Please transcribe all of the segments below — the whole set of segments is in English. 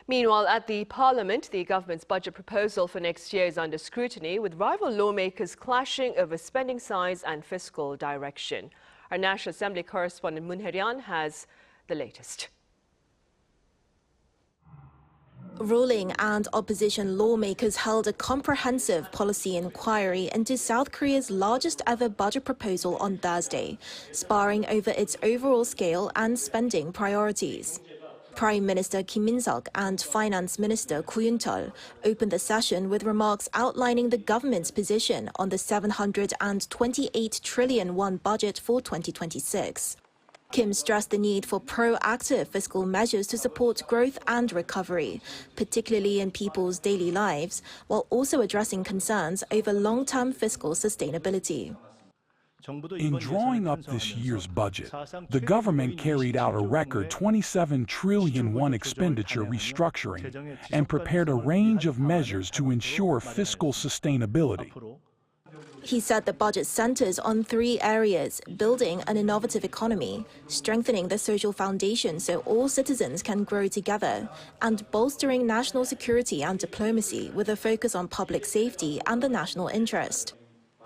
Meanwhile, at the Parliament, the government's budget proposal for next year is under scrutiny, with rival lawmakers clashing over spending size and fiscal direction. Our National Assembly correspondent Min-seok has the latest. Ruling and opposition lawmakers held a comprehensive policy inquiry into South Korea's largest ever budget proposal on Thursday, sparring over its overall scale and spending priorities. Prime Minister Min-seok and Finance Minister Yun-cheol opened the session with remarks outlining the government's position on the 728 trillion won budget for 2026. Kim stressed the need for proactive fiscal measures to support growth and recovery, particularly in people's daily lives, while also addressing concerns over long-term fiscal sustainability. In drawing up this year's budget, the government carried out a record 27 trillion won expenditure restructuring and prepared a range of measures to ensure fiscal sustainability. He said the budget centers on three areas: building an innovative economy, strengthening the social foundation so all citizens can grow together, and bolstering national security and diplomacy with a focus on public safety and the national interest.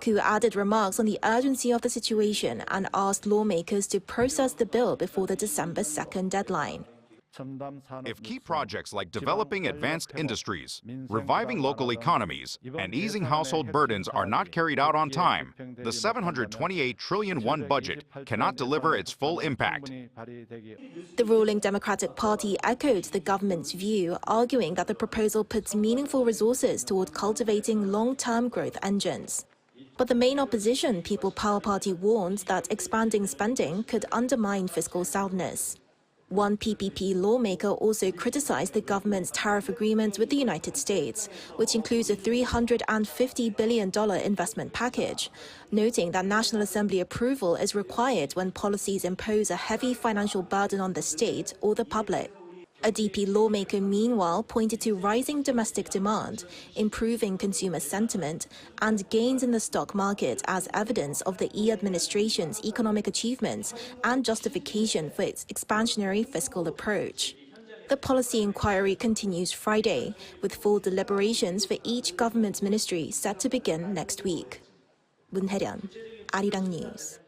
Koo added remarks on the urgency of the situation and asked lawmakers to process the bill before the December 2nd deadline. If key projects like developing advanced industries, reviving local economies, and easing household burdens are not carried out on time, the 728 trillion won budget cannot deliver its full impact. The ruling Democratic Party echoed the government's view, arguing that the proposal puts meaningful resources toward cultivating long-term growth engines. But the main opposition, People Power Party, warned that expanding spending could undermine fiscal soundness. One PPP lawmaker also criticized the government's tariff agreement with the United States, which includes a $350 billion investment package, noting that National Assembly approval is required when policies impose a heavy financial burden on the state or the public. A DP lawmaker, meanwhile, pointed to rising domestic demand, improving consumer sentiment, and gains in the stock market as evidence of the Lee administration's economic achievements and justification for its expansionary fiscal approach. The policy inquiry continues Friday, with full deliberations for each government ministry set to begin next week. Min-seok, Arirang News.